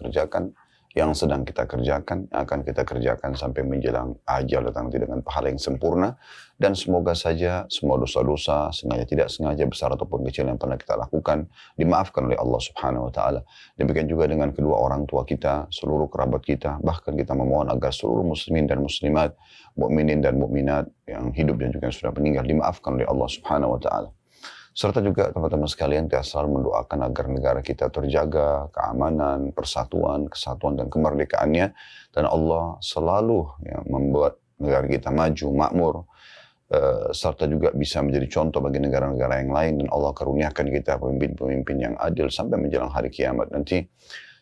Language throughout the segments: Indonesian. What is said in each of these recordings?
kerjakan, yang sedang kita kerjakan, yang akan kita kerjakan sampai menjelang ajal datang nanti dengan pahala yang sempurna. Dan semoga saja semua dosa-dosa, sengaja tidak sengaja, besar ataupun kecil yang pernah kita lakukan, dimaafkan oleh Allah Subhanahu wa Ta'ala. Demikian juga dengan kedua orang tua kita, seluruh kerabat kita, bahkan kita memohon agar seluruh muslimin dan muslimat, mukminin dan mukminat yang hidup dan juga yang sudah meninggal, dimaafkan oleh Allah Subhanahu wa Ta'ala. Serta juga teman-teman sekalian, kita selalu mendoakan agar negara kita terjaga keamanan, persatuan, kesatuan, dan kemerdekaannya. Dan Allah selalu membuat negara kita maju, makmur, serta juga bisa menjadi contoh bagi negara-negara yang lain. Dan Allah karuniakan kita pemimpin-pemimpin yang adil sampai menjelang hari kiamat nanti.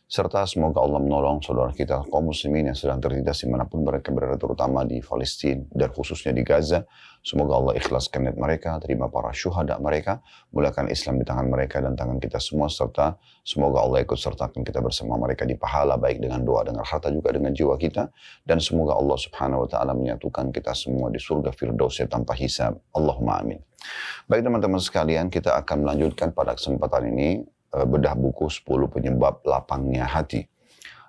Serta semoga Allah menolong saudara kita kaum muslimin yang sedang tertindas dimanapun mereka berada, terutama di Palestina dan khususnya di Gaza. Semoga Allah ikhlaskan niat mereka, terima para syuhada mereka, mulakan Islam di tangan mereka dan tangan kita semua, serta semoga Allah ikut sertakan kita bersama mereka di pahala, baik dengan doa, dengan harta, juga dengan jiwa kita. Dan semoga Allah Subhanahu wa Ta'ala menyatukan kita semua di surga Firdausnya tanpa hisab. Allahumma amin. Baik teman-teman sekalian, kita akan melanjutkan pada kesempatan ini bedah buku 10 penyebab lapangnya hati.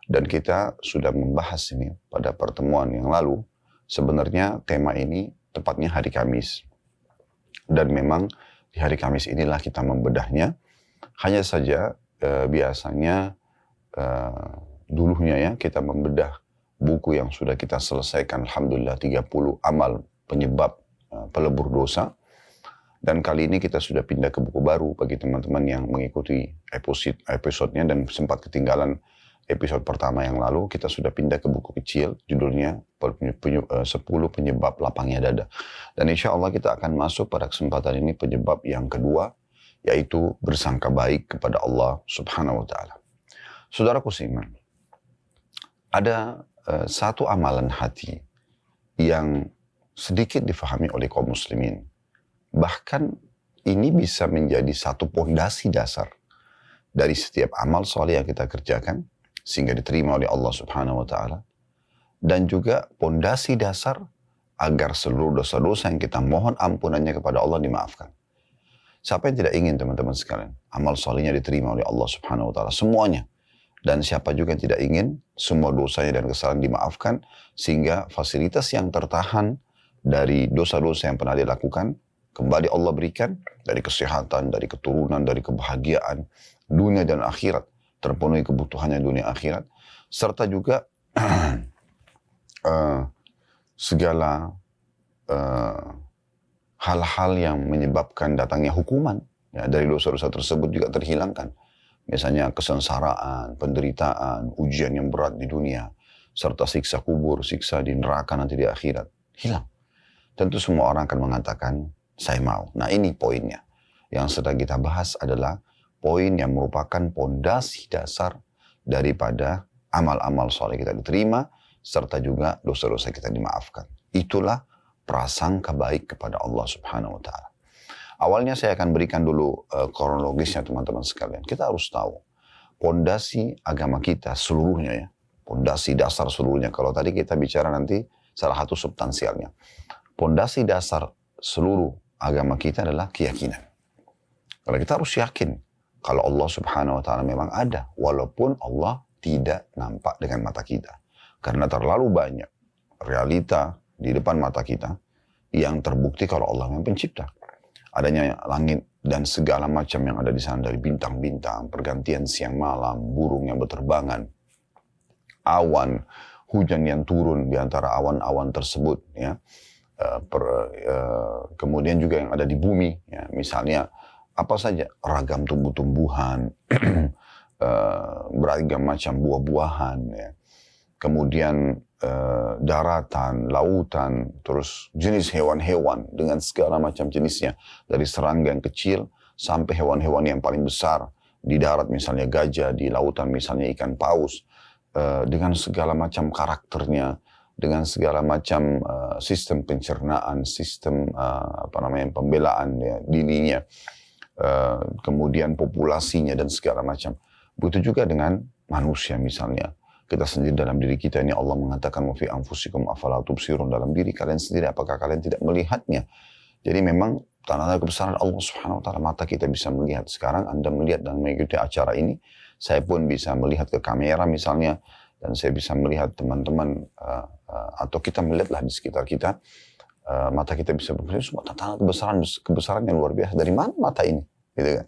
Dan kita sudah membahas ini pada pertemuan yang lalu. Sebenarnya tema ini tepatnya hari Kamis. Dan memang di hari Kamis inilah kita membedahnya. Hanya saja biasanya dulunya ya kita membedah buku yang sudah kita selesaikan. Alhamdulillah 30 amal penyebab pelebur dosa. Dan kali ini kita sudah pindah ke buku baru bagi teman-teman yang mengikuti episodenya dan sempat ketinggalan episode pertama yang lalu. Kita sudah pindah ke buku kecil, judulnya 10 penyebab lapangnya dada. Dan insya Allah kita akan masuk pada kesempatan ini penyebab yang kedua, yaitu bersangka baik kepada Allah Subhanahu wa Ta'ala. Saudaraku seiman, ada satu amalan hati yang sedikit difahami oleh kaum muslimin. Bahkan ini bisa menjadi satu pondasi dasar dari setiap amal soleh yang kita kerjakan sehingga diterima oleh Allah Subhanahu wa Ta'ala, dan juga pondasi dasar agar seluruh dosa-dosa yang kita mohon ampunannya kepada Allah dimaafkan. Siapa yang tidak ingin teman-teman sekalian amal solehnya diterima oleh Allah Subhanahu wa Ta'ala semuanya? Dan siapa juga yang tidak ingin semua dosanya dan kesalahan dimaafkan sehingga fasilitas yang tertahan dari dosa-dosa yang pernah dilakukan kembali Allah berikan, dari kesehatan, dari keturunan, dari kebahagiaan dunia dan akhirat, terpenuhi kebutuhannya dunia akhirat, serta juga segala hal-hal yang menyebabkan datangnya hukuman ya, dari dosa-dosa tersebut juga terhilangkan. Misalnya kesengsaraan, penderitaan, ujian yang berat di dunia, serta siksa kubur, siksa di neraka nanti di akhirat, hilang. Tentu semua orang akan mengatakan, saya mau. Nah ini poinnya. Yang sedang kita bahas adalah poin yang merupakan pondasi dasar daripada amal-amal soleh kita diterima, serta juga dosa-dosa kita dimaafkan. Itulah prasangka baik kepada Allah Subhanahu wa Ta'ala. Awalnya saya akan berikan dulu kronologisnya teman-teman sekalian. Kita harus tahu pondasi agama kita seluruhnya ya. Pondasi dasar seluruhnya. Kalau tadi kita bicara nanti salah satu substansialnya. Pondasi dasar seluruh agama kita adalah keyakinan. Kalau kita harus yakin kalau Allah Subhanahu wa Ta'ala memang ada, walaupun Allah tidak nampak dengan mata kita. Karena terlalu banyak realita di depan mata kita yang terbukti kalau Allah yang pencipta. Adanya langit dan segala macam yang ada di sana, dari bintang-bintang, pergantian siang malam, burung yang berterbangan, awan, hujan yang turun di antara awan-awan tersebut ya. Kemudian juga yang ada di bumi ya, misalnya apa saja ragam tumbuh-tumbuhan beragam macam buah-buahan ya. Kemudian daratan, lautan, terus jenis hewan-hewan dengan segala macam jenisnya, dari serangga yang kecil sampai hewan-hewan yang paling besar di darat, misalnya gajah, di lautan misalnya ikan paus, dengan segala macam karakternya, dengan segala macam sistem pencernaan, sistem pembelaan ya, dirinya, kemudian populasinya dan segala macam. Begitu juga dengan manusia misalnya. Kita sendiri dalam diri kita ini Allah mengatakan wa fi anfusikum afala tubsirun, dalam diri kalian sendiri apakah kalian tidak melihatnya. Jadi memang tanda-tanda kebesaran Allah Subhanahu wa Ta'ala, mata kita bisa melihat. Sekarang Anda melihat dan mengikuti acara ini Saya pun bisa melihat ke kamera misalnya, dan saya bisa melihat teman-teman, atau kita melihatlah di sekitar kita, mata kita bisa berpikir, semua tantangan kebesaran yang luar biasa. Dari mana mata ini? Gitu kan?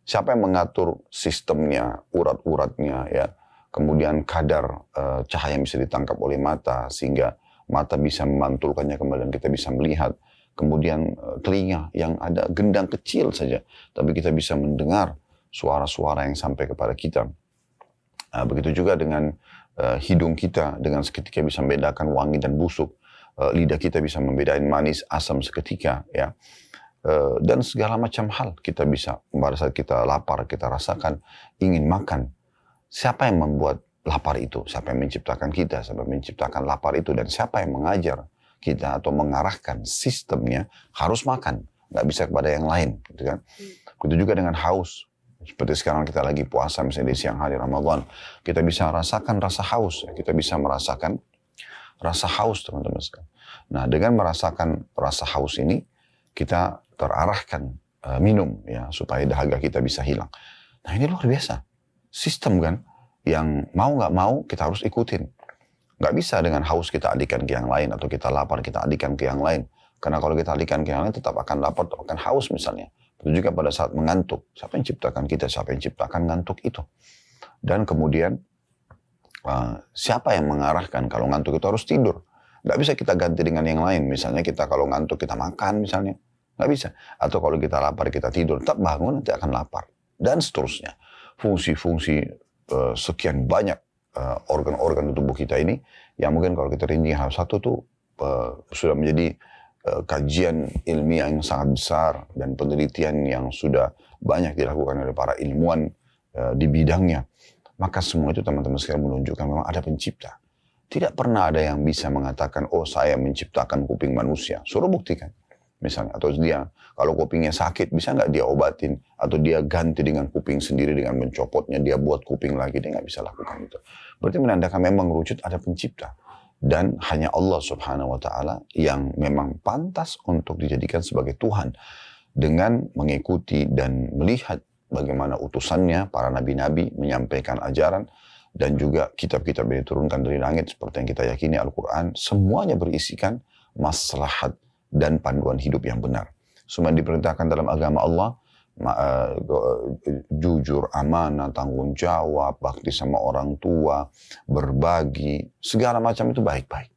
Siapa yang mengatur sistemnya, urat-uratnya, ya, kemudian kadar cahaya yang bisa ditangkap oleh mata, sehingga mata bisa memantulkannya kembali dan kita bisa melihat. Kemudian telinga yang ada gendang kecil saja, tapi kita bisa mendengar suara-suara yang sampai kepada kita. Begitu juga dengan hidung kita, dengan seketika bisa membedakan wangi dan busuk. Lidah kita bisa membedakan manis, asam seketika, ya. Dan segala macam hal kita bisa, pada saat kita lapar, kita rasakan ingin makan. Siapa yang membuat lapar itu? Siapa yang menciptakan kita? Siapa yang menciptakan lapar itu? Dan siapa yang mengajar kita atau mengarahkan sistemnya harus makan? Nggak bisa kepada yang lain, gitu kan? Begitu juga dengan haus. Seperti sekarang kita lagi puasa, misalnya di siang hari Ramadan, kita bisa rasakan rasa haus. Kita bisa merasakan rasa haus, teman-teman sekalian. Nah, dengan merasakan rasa haus ini, kita terarahkan minum, ya, supaya dahaga kita bisa hilang. Nah, ini luar biasa. Sistem kan, yang mau nggak mau kita harus ikutin. Nggak bisa dengan haus kita alihkan ke yang lain, atau kita lapar kita alihkan ke yang lain. Karena kalau kita alihkan ke yang lain, tetap akan lapar, tetap akan haus misalnya. Begitu juga pada saat mengantuk. Siapa yang ciptakan kita? Siapa yang ciptakan ngantuk itu? Dan kemudian, siapa yang mengarahkan kalau ngantuk itu harus tidur? Nggak bisa kita ganti dengan yang lain. Misalnya kita kalau ngantuk kita makan misalnya. Nggak bisa. Atau kalau kita lapar kita tidur. Tetap bangun nanti akan lapar. Dan seterusnya. Fungsi-fungsi sekian banyak organ-organ di tubuh kita ini. Yang mungkin kalau kita rinci hal satu tuh sudah menjadi kajian ilmiah yang sangat besar. Dan penelitian yang sudah banyak dilakukan oleh para ilmuwan di bidangnya. Maka semua itu teman-teman sekalian menunjukkan memang ada pencipta. Tidak pernah ada yang bisa mengatakan, oh saya menciptakan kuping manusia. Suruh buktikan. Misalnya, atau dia kalau kupingnya sakit bisa nggak dia obatin, atau dia ganti dengan kuping sendiri dengan mencopotnya, dia buat kuping lagi, dia nggak bisa lakukan itu. Berarti menandakan memang wujud ada pencipta, dan hanya Allah Subhanahu Wa Taala yang memang pantas untuk dijadikan sebagai Tuhan dengan mengikuti dan melihat bagaimana utusannya para nabi-nabi menyampaikan ajaran, dan juga kitab-kitab yang diturunkan dari langit seperti yang kita yakini Al-Quran, semuanya berisikan maslahat dan panduan hidup yang benar. Semua yang diperintahkan dalam agama Allah, jujur, amanah, tanggung jawab, bakti sama orang tua, berbagi, segala macam itu baik-baik.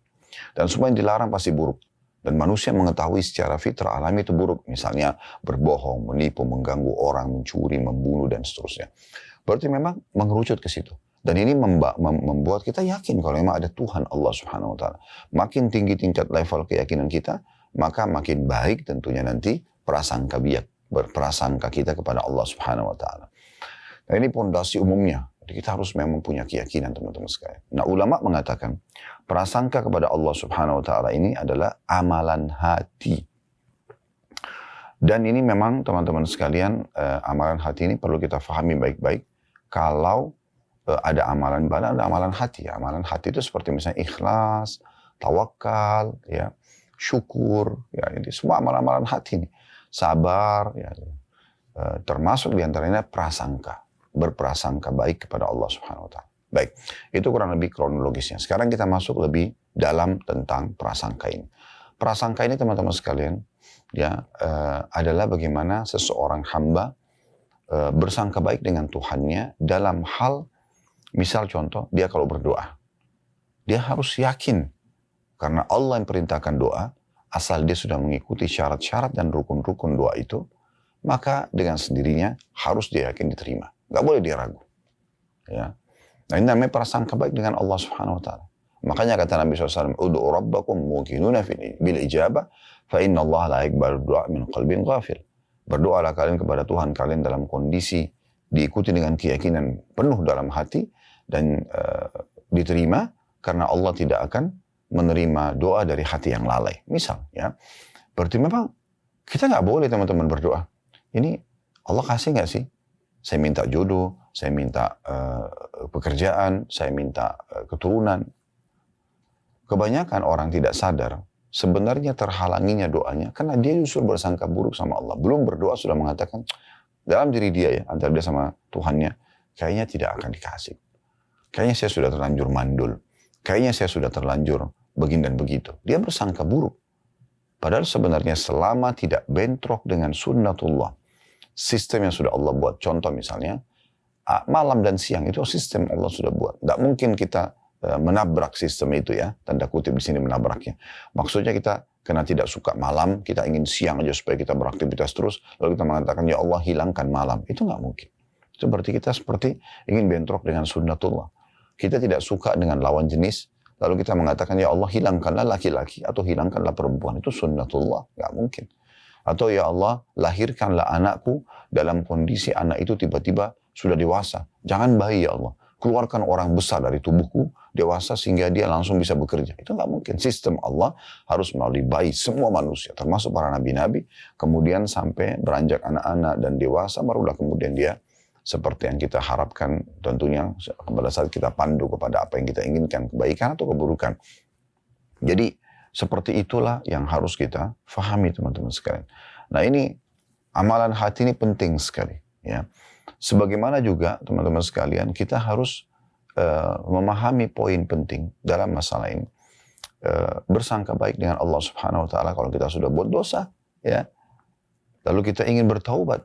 Dan semua yang dilarang pasti buruk. Dan manusia mengetahui secara fitrah alami itu buruk. Misalnya berbohong, menipu, mengganggu orang, mencuri, membunuh, dan seterusnya. Berarti memang mengerucut ke situ. Dan ini membuat kita yakin kalau memang ada Tuhan Allah Subhanahu Wa Taala. Makin tinggi tingkat level keyakinan kita, maka makin baik tentunya nanti prasangka berprasangka kita kepada Allah Subhanahu Wa Taala. Nah, ini pondasi umumnya. Jadi kita harus memang punya keyakinan, teman-teman sekalian. Nah, ulama mengatakan prasangka kepada Allah Subhanahu Wa Taala ini adalah amalan hati. Dan ini memang teman-teman sekalian, amalan hati ini perlu kita fahami baik-baik. Kalau ada amalan badan, ada amalan hati. Amalan hati itu seperti misalnya ikhlas, tawakal, ya, syukur, ya, ini semua amalan-amalan hati ini. Sabar, ya, termasuk diantaranya prasangka, berprasangka baik kepada Allah Subhanahu Wa Taala. Baik, itu kurang lebih kronologisnya. Sekarang kita masuk lebih dalam tentang prasangka ini. Prasangka ini teman-teman sekalian, ya, adalah bagaimana seseorang hamba bersangka baik dengan Tuhannya dalam hal, misal contoh, dia kalau berdoa, dia harus yakin karena Allah yang perintahkan doa, asal dia sudah mengikuti syarat-syarat dan rukun-rukun doa itu, maka dengan sendirinya harus dia yakin diterima. Gak boleh dia ragu. Ya. Nah, ini namanya prasangka baik dengan Allah Subhanahu Wa Taala. Makanya kata Nabi SAW, Udu'u rabbakum muqinuna bil ijabah, fa inna Allah la yaqbalu du'a min qalbin ghafil. Berdoalah kalian kepada Tuhan kalian dalam kondisi diikuti dengan keyakinan penuh dalam hati, dan diterima karena Allah tidak akan menerima doa dari hati yang lalai. Misal, ya, berarti memang kita nggak boleh teman-teman berdoa. Ini Allah kasih nggak sih? Saya minta jodoh, saya minta pekerjaan, saya minta keturunan. Kebanyakan orang tidak sadar sebenarnya terhalanginya doanya karena dia justru bersangka buruk sama Allah. Belum berdoa sudah mengatakan dalam diri dia, ya, antara dia sama Tuhannya, kayaknya tidak akan dikasih. Kayaknya saya sudah terlanjur mandul. Kayaknya saya sudah terlanjur begini dan begitu. Dia bersangka buruk. Padahal sebenarnya selama tidak bentrok dengan sunnatullah, sistem yang sudah Allah buat. Contoh misalnya, malam dan siang itu sistem Allah sudah buat. Tidak mungkin kita menabrak sistem itu ya. Tanda kutip di sini menabraknya. Maksudnya kita karena tidak suka malam, kita ingin siang aja supaya kita beraktivitas terus. Lalu kita mengatakan, ya Allah hilangkan malam. Itu nggak mungkin. Itu berarti kita seperti ingin bentrok dengan sunnatullah. Kita tidak suka dengan lawan jenis, lalu kita mengatakan, ya Allah hilangkanlah laki-laki atau hilangkanlah perempuan. Itu sunnatullah, nggak mungkin. Atau ya Allah lahirkanlah anakku dalam kondisi anak itu tiba-tiba sudah dewasa. Jangan bayi ya Allah. Keluarkan orang besar dari tubuhku, dewasa sehingga dia langsung bisa bekerja. Itu nggak mungkin. Sistem Allah harus melalui bayi semua manusia, termasuk para nabi-nabi, kemudian sampai beranjak anak-anak dan dewasa, barulah kemudian dia seperti yang kita harapkan tentunya pada saat kita pandu kepada apa yang kita inginkan, kebaikan atau keburukan. Jadi seperti itulah yang harus kita fahami teman-teman sekalian. Nah ini amalan hati ini penting sekali ya. Sebagaimana juga teman-teman sekalian kita harus memahami poin penting dalam masalah ini. Bersangka baik dengan Allah Subhanahu Wa Taala kalau kita sudah buat dosa ya. Lalu kita ingin bertaubat.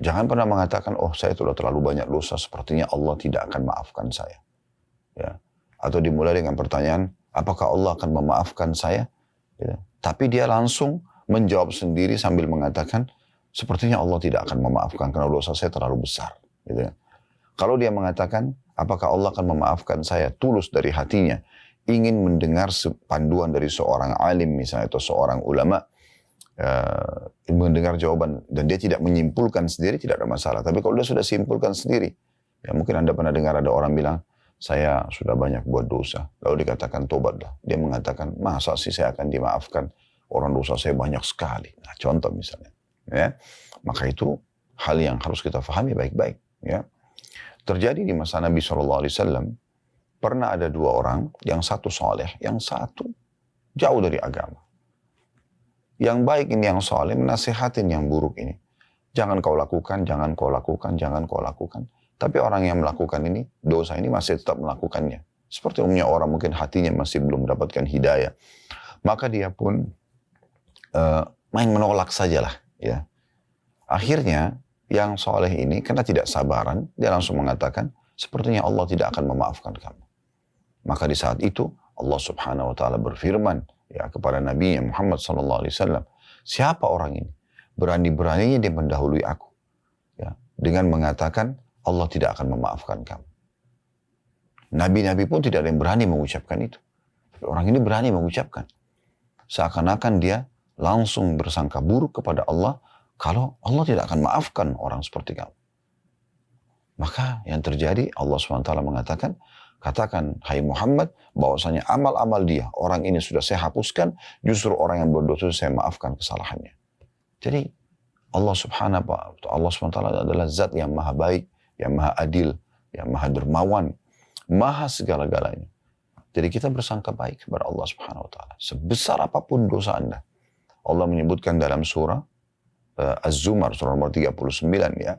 Jangan pernah mengatakan, oh saya sudah terlalu banyak dosa, sepertinya Allah tidak akan maafkan saya. Ya. Atau dimulai dengan pertanyaan, apakah Allah akan memaafkan saya? Ya. Tapi dia langsung menjawab sendiri sambil mengatakan, sepertinya Allah tidak akan memaafkan karena dosa saya terlalu besar. Gitu. Kalau dia mengatakan, apakah Allah akan memaafkan saya tulus dari hatinya, ingin mendengar panduan dari seorang alim misalnya atau seorang ulama, mendengar jawaban dan dia tidak menyimpulkan sendiri tidak ada masalah. Tapi kalau dia sudah simpulkan sendiri, ya mungkin Anda pernah dengar ada orang bilang, saya sudah banyak buat dosa. Lalu dikatakan tobatlah. Dia mengatakan, masa sih saya akan dimaafkan? Orang dosa saya banyak sekali. Nah, contoh misalnya. Ya. Maka itu hal yang harus kita fahami baik-baik. Ya. Terjadi di masa Nabi SAW, pernah ada dua orang, yang satu soleh, yang satu jauh dari agama. Yang baik ini yang soleh, menasihatin yang buruk ini. Jangan kau lakukan, jangan kau lakukan, jangan kau lakukan. Tapi orang yang melakukan ini, dosa ini masih tetap melakukannya. Seperti umumnya orang mungkin hatinya masih belum mendapatkan hidayah. Maka dia pun main menolak sajalah. Ya. Akhirnya yang soleh ini karena tidak sabaran, dia langsung mengatakan, sepertinya Allah tidak akan memaafkan kamu. Maka di saat itu Allah Subhanahu Wa Taala berfirman ya kepada Nabi Muhammad SAW, siapa orang ini? Berani-beraninya dia mendahului aku. Ya, dengan mengatakan Allah tidak akan memaafkan kamu. Nabi-nabi pun tidak ada yang berani mengucapkan itu. Tapi orang ini berani mengucapkan. Seakan-akan dia langsung bersangka buruk kepada Allah kalau Allah tidak akan maafkan orang seperti kamu. Maka yang terjadi Allah SWT mengatakan, katakan, hai Muhammad, bahwasanya amal-amal dia, orang ini sudah saya hapuskan, justru orang yang berdosa saya maafkan kesalahannya. Jadi Allah SWT adalah zat yang maha baik, yang maha adil, yang maha dermawan, maha segala-galanya. Jadi kita bersangka baik kepada Allah SWT. Sebesar apapun dosa Anda. Allah menyebutkan dalam surah Az-Zumar, surah nomor 39 ya.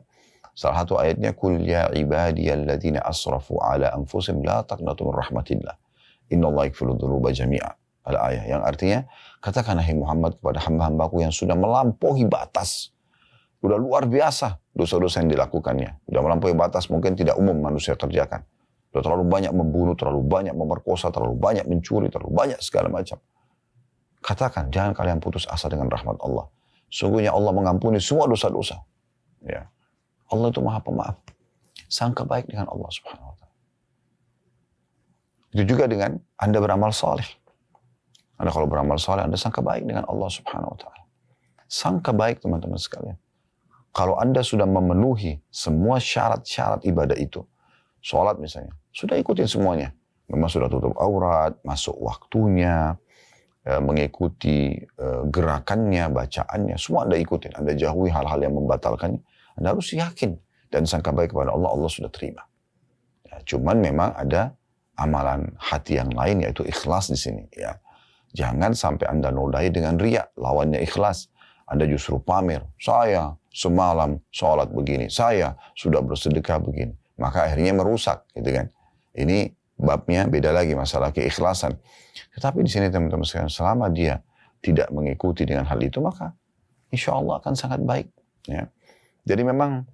Salah satu ayatnya, Kul ya ibadiyalladzina asrafu ala anfusihim la taqnatu min rahmatillah. Innallaha yaghfiru dzunuba jami'a. Al-ayah yang artinya, katakan hai Muhammad kepada hamba-hambaku yang sudah melampaui batas. Sudah luar biasa dosa-dosa yang dilakukannya. Sudah melampaui batas mungkin tidak umum manusia kerjakan. Sudah terlalu banyak membunuh, terlalu banyak memerkosa, terlalu banyak mencuri, terlalu banyak segala macam. Katakan, jangan kalian putus asa dengan rahmat Allah. Sungguhnya Allah mengampuni semua dosa-dosa. Ya. Allah itu maha pemaaf. Sangka baik dengan Allah Subhanahu Wa Taala. Itu juga dengan Anda beramal saleh. Anda kalau beramal saleh, Anda sangka baik dengan Allah Subhanahu Wa Taala. Sangka baik teman-teman sekalian. Kalau Anda sudah memenuhi semua syarat-syarat ibadah itu, sholat misalnya, sudah ikutin semuanya. Memang sudah tutup aurat, masuk waktunya, mengikuti gerakannya, bacaannya, semua Anda ikutin. Anda jauhi hal-hal yang membatalkannya. Anda harus yakin dan sangka baik kepada Allah, Allah sudah terima. Ya, cuman memang ada amalan hati yang lain, yaitu ikhlas di sini. Ya. Jangan sampai Anda nodai dengan riya, lawannya ikhlas. Anda justru pamer, saya semalam sholat begini, saya sudah bersedekah begini. maka akhirnya merusak, gitu kan. Ini babnya beda lagi, masalah keikhlasan. Tetapi di sini teman-teman sekalian, selama dia tidak mengikuti dengan hal itu, maka insya Allah akan sangat baik. Ya. Jadi memang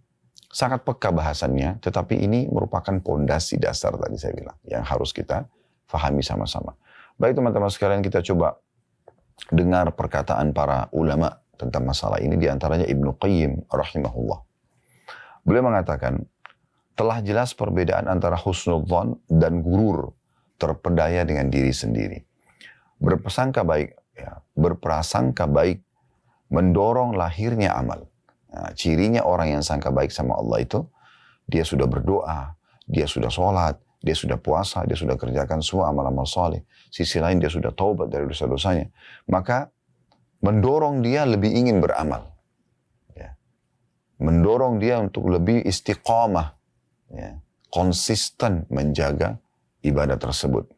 sangat peka bahasannya, tetapi ini merupakan pondasi dasar tadi saya bilang, yang harus kita fahami sama-sama. Baik teman-teman sekalian, kita coba dengar perkataan para ulama tentang masalah ini, diantaranya Ibnu Qayyim rahimahullah. Beliau mengatakan, telah jelas perbedaan antara husnudzon dan gurur, terpedaya dengan diri sendiri. Berprasangka baik, ya, berprasangka baik mendorong lahirnya amal. Nah, cirinya orang yang sangka baik sama Allah itu, dia sudah berdoa, dia sudah sholat, dia sudah puasa, dia sudah kerjakan semua amal-amal saleh. Sisi lain dia sudah taubat dari dosa-dosanya. Maka mendorong dia lebih ingin beramal. Ya. Mendorong dia untuk lebih istiqamah. Ya. Konsisten menjaga ibadah tersebut.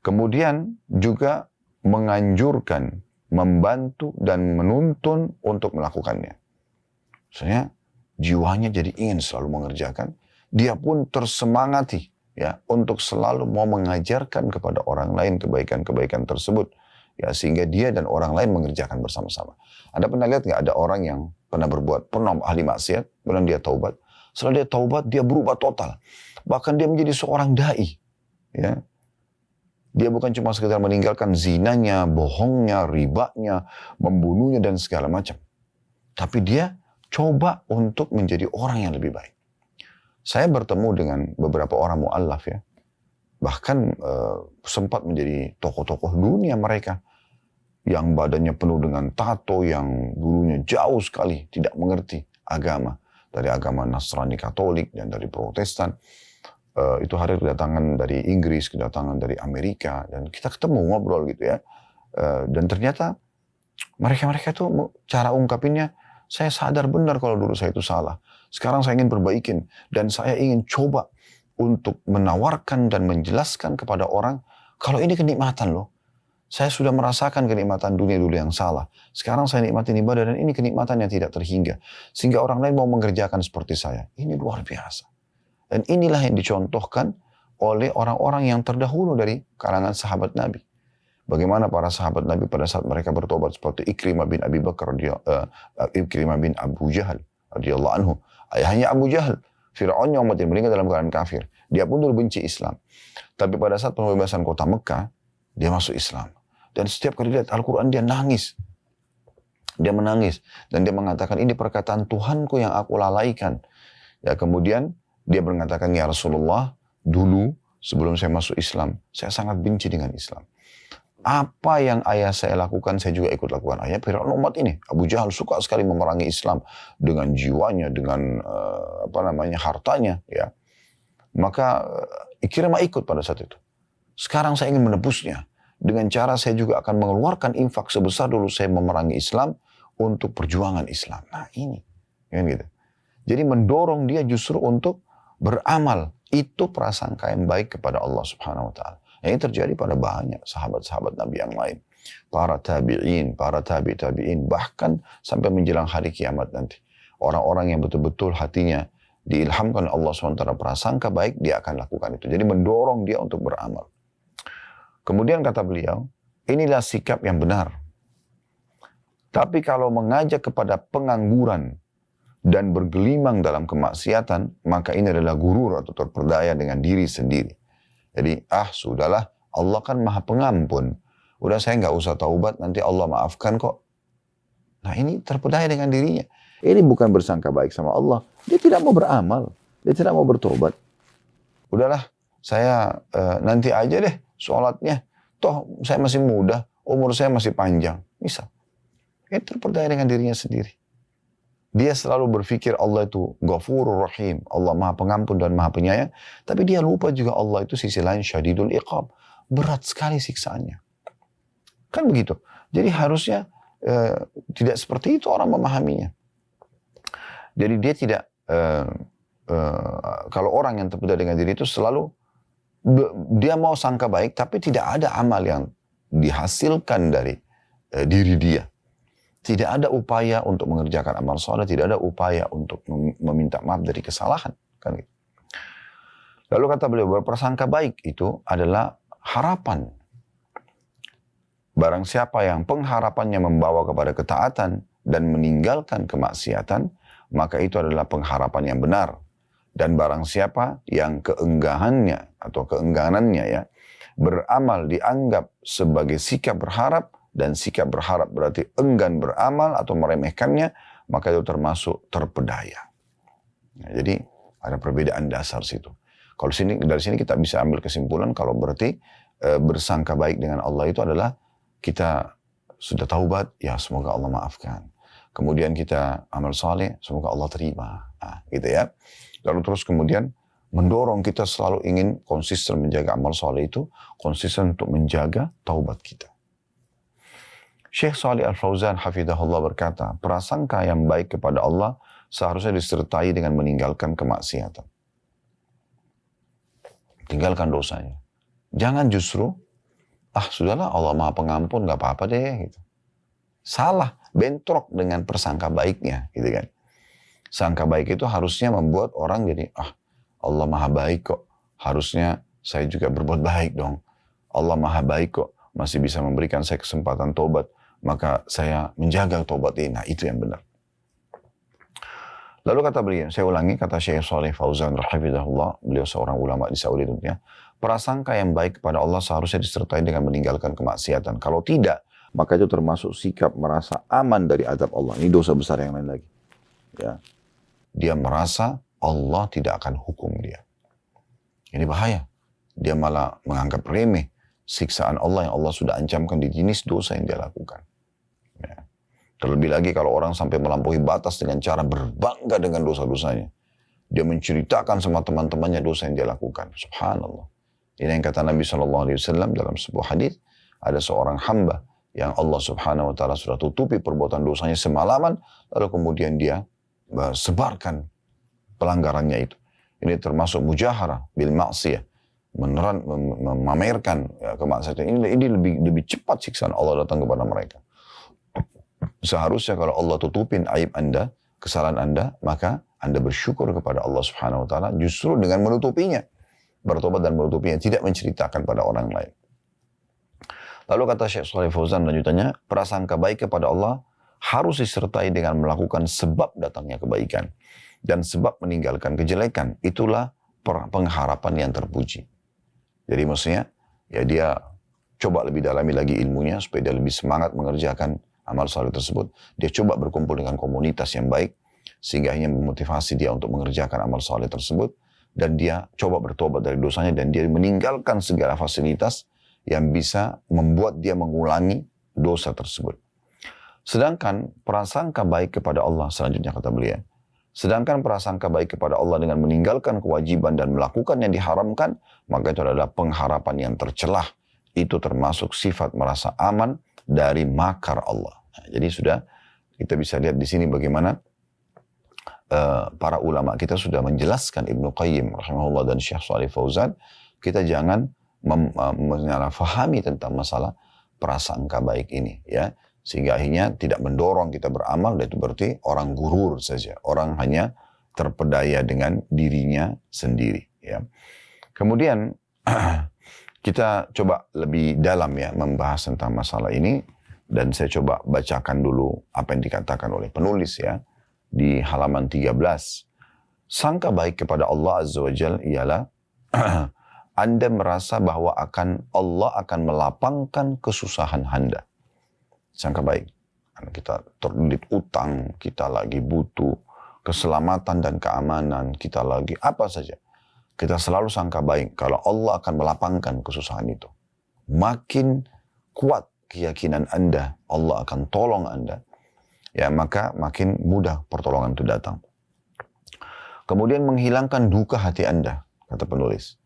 Kemudian juga menganjurkan, membantu dan menuntun untuk melakukannya. Misalnya jiwanya jadi ingin selalu mengerjakan, dia pun tersemangati ya untuk selalu mau mengajarkan kepada orang lain kebaikan-kebaikan tersebut, ya sehingga dia dan orang lain mengerjakan bersama-sama. Anda pernah lihat nggak ada orang yang pernah ahli maksiat, kemudian dia taubat. Setelah dia taubat, dia berubah total. Bahkan dia menjadi seorang dai, ya. Dia bukan cuma sekedar meninggalkan zinanya, bohongnya, ribanya, membunuhnya dan segala macam. Tapi dia coba untuk menjadi orang yang lebih baik. Saya bertemu dengan beberapa orang mu'allaf ya. Bahkan sempat menjadi tokoh-tokoh dunia mereka. Yang badannya penuh dengan tato, yang dulunya jauh sekali tidak mengerti agama. Dari agama Nasrani Katolik dan dari Protestan. Itu hari kedatangan dari Inggris, kedatangan dari Amerika, dan kita ketemu ngobrol gitu ya. Dan ternyata mereka tuh cara ungkapinnya, saya sadar benar kalau dulu saya itu salah. Sekarang saya ingin perbaikin, dan saya ingin coba untuk menawarkan dan menjelaskan kepada orang, kalau ini kenikmatan loh. Saya sudah merasakan kenikmatan dunia dulu yang salah. Sekarang saya nikmatin ibadah, dan ini kenikmatan yang tidak terhingga. Sehingga orang lain mau mengerjakan seperti saya. Ini luar biasa. Dan inilah yang dicontohkan oleh orang-orang yang terdahulu dari kalangan sahabat Nabi. Bagaimana para sahabat Nabi pada saat mereka bertobat seperti Ikrimah bin Abi Bakar, Ikrimah bin Abu Jahal radhiyallahu anhu. Ayahnya Abu Jahal, Fir'aunnya umat yang meninggal dalam keadaan kafir. Dia pun dulu benci Islam. Tapi pada saat pembebasan kota Mekah, dia masuk Islam. Dan setiap kali lihat Al-Quran dia nangis. Dia menangis. Dan dia mengatakan, ini perkataan Tuhanku yang aku lalaikan. Ya, kemudian dia mengatakan, ya Rasulullah, dulu sebelum saya masuk Islam, saya sangat benci dengan Islam. Apa yang ayah saya lakukan, saya juga ikut lakukan. Ayah Fir'aun umat ini, Abu Jahal suka sekali memerangi Islam dengan jiwanya, dengan hartanya. Ya. Maka Ikrimah ikut pada saat itu. Sekarang saya ingin menebusnya. Dengan cara saya juga akan mengeluarkan infak sebesar dulu saya memerangi Islam untuk perjuangan Islam. Nah ini. Kan gitu. Jadi mendorong dia justru untuk beramal. Itu prasangka yang baik kepada Allah Subhanahu wa ta'ala. Ini terjadi pada banyak sahabat-sahabat Nabi yang lain. Para tabi'in, para tabi'in, bahkan sampai menjelang hari kiamat nanti. Orang-orang yang betul-betul hatinya diilhamkan oleh Allah SWT prasangka baik, dia akan lakukan itu. Jadi mendorong dia untuk beramal. Kemudian kata beliau, inilah sikap yang benar. Tapi kalau mengajak kepada pengangguran dan bergelimang dalam kemaksiatan, maka ini adalah gurur atau terperdaya dengan diri sendiri. Jadi, sudahlah, Allah kan maha pengampun. Udah saya nggak usah taubat, nanti Allah maafkan kok. Nah ini terpedaya dengan dirinya. Ini bukan bersangka baik sama Allah. Dia tidak mau beramal. Dia tidak mau bertobat. Udahlah, saya nanti aja deh sholatnya. Toh saya masih muda, umur saya masih panjang. Misal. Ini terpedaya dengan dirinya sendiri. Dia selalu berpikir Allah itu Ghafurur Rahim. Allah maha pengampun dan maha penyayang. Tapi dia lupa juga Allah itu sisi lain syadidul iqab. Berat sekali siksaannya. Kan begitu. Jadi harusnya tidak seperti itu orang memahaminya. Jadi dia tidak, kalau orang yang terpedaya dengan diri itu selalu, dia mau sangka baik, tapi tidak ada amal yang dihasilkan dari diri dia. Tidak ada upaya untuk mengerjakan amal soleh, tidak ada upaya untuk meminta maaf dari kesalahan. Kan Kan gitu. Lalu kata beliau, berprasangka baik itu adalah harapan. Barang siapa yang pengharapannya membawa kepada ketaatan dan meninggalkan kemaksiatan, maka itu adalah pengharapan yang benar. Dan barang siapa yang keengganannya atau keengganannya ya, beramal dianggap sebagai sikap berharap, dan sikap berharap berarti enggan beramal atau meremehkannya, maka itu termasuk terpedaya. Nah, jadi ada perbedaan dasar situ. Kalau dari sini kita bisa ambil kesimpulan kalau berarti bersangka baik dengan Allah itu adalah kita sudah taubat, ya semoga Allah maafkan. Kemudian kita amal saleh, semoga Allah terima. Nah, gitu ya. Lalu terus kemudian mendorong kita selalu ingin konsisten menjaga amal saleh itu, konsisten untuk menjaga taubat kita. Syekh Shalih Al-Fauzan hafizahullah berkata, prasangka yang baik kepada Allah seharusnya disertai dengan meninggalkan kemaksiatan. Tinggalkan dosanya. Jangan justru, sudahlah Allah Maha Pengampun, gak apa-apa deh. Gitu. Salah, bentrok dengan persangka baiknya. Gitu kan. Sangka baik itu harusnya membuat orang jadi, Allah Maha Baik kok. Harusnya saya juga berbuat baik dong. Allah Maha Baik kok. Masih bisa memberikan saya kesempatan tobat. Maka saya menjaga tobat ini. Nah, itu yang benar. Lalu kata beliau, saya ulangi kata Syekh Shalih Fauzan rahimahullah, beliau seorang ulama di Saudi tentunya, prasangka yang baik kepada Allah seharusnya disertai dengan meninggalkan kemaksiatan. Kalau tidak, maka itu termasuk sikap merasa aman dari azab Allah. Ini dosa besar yang lain lagi. Ya. Dia merasa Allah tidak akan hukum dia. Ini bahaya. Dia malah menganggap remeh siksaan Allah yang Allah sudah ancamkan di jenis dosa yang dia lakukan. Ya. Terlebih lagi kalau orang sampai melampaui batas dengan cara berbangga dengan dosa-dosanya. Dia menceritakan sama teman-temannya dosa yang dia lakukan. Subhanallah. Ini yang kata Nabi SAW dalam sebuah hadis, ada seorang hamba yang Allah Subhanahu Wa Taala sudah tutupi perbuatan dosanya semalaman, lalu kemudian dia sebarkan pelanggarannya itu. Ini termasuk mujaharah bil maksiyah, memamerkan kemaksiatan. Ini lebih cepat siksaan Allah datang kepada mereka. Seharusnya kalau Allah tutupin aib Anda, kesalahan Anda, maka Anda bersyukur kepada Allah Subhanahu Wa Taala justru dengan menutupinya, bertobat dan menutupinya, tidak menceritakan pada orang lain. Lalu kata Syekh Shalih Fauzan lanjutannya, prasangka baik kepada Allah harus disertai dengan melakukan sebab datangnya kebaikan dan sebab meninggalkan kejelekan. Itulah pengharapan yang terpuji. Jadi maksudnya, ya dia coba lebih dalami lagi ilmunya supaya dia lebih semangat mengerjakan amal saleh tersebut. Dia coba berkumpul dengan komunitas yang baik sehingga hanya memotivasi dia untuk mengerjakan amal saleh tersebut, dan dia coba bertobat dari dosanya dan dia meninggalkan segala fasilitas yang bisa membuat dia mengulangi dosa tersebut. Sedangkan prasangka baik kepada Allah, selanjutnya kata beliau, sedangkan prasangka baik kepada Allah dengan meninggalkan kewajiban dan melakukan yang diharamkan, maka itu adalah pengharapan yang tercelah. Itu termasuk sifat merasa aman dari makar Allah. Nah, jadi sudah kita bisa lihat di sini bagaimana para ulama kita sudah menjelaskan, Ibnu Qayyim rahimahullah dan Syekh Shalih Fauzan, kita jangan menyalahfahami tentang masalah prasangka baik ini, ya, sehingga akhirnya tidak mendorong kita beramal, dan itu berarti orang gurur saja, orang hanya terpedaya dengan dirinya sendiri, ya. Kemudian kita coba lebih dalam ya membahas tentang masalah ini, dan saya coba bacakan dulu apa yang dikatakan oleh penulis ya di halaman 13. Sangka baik kepada Allah Azza wa Jalla ialah Anda merasa bahwa Allah akan melapangkan kesusahan Anda. Sangka baik. Karena kita terlilit utang, kita lagi butuh keselamatan dan keamanan, kita lagi apa saja. Kita selalu sangka baik kalau Allah akan melapangkan kesusahan itu. Makin kuat keyakinan Anda, Allah akan tolong Anda, ya maka makin mudah pertolongan itu datang. Kemudian menghilangkan duka hati Anda, kata penulis.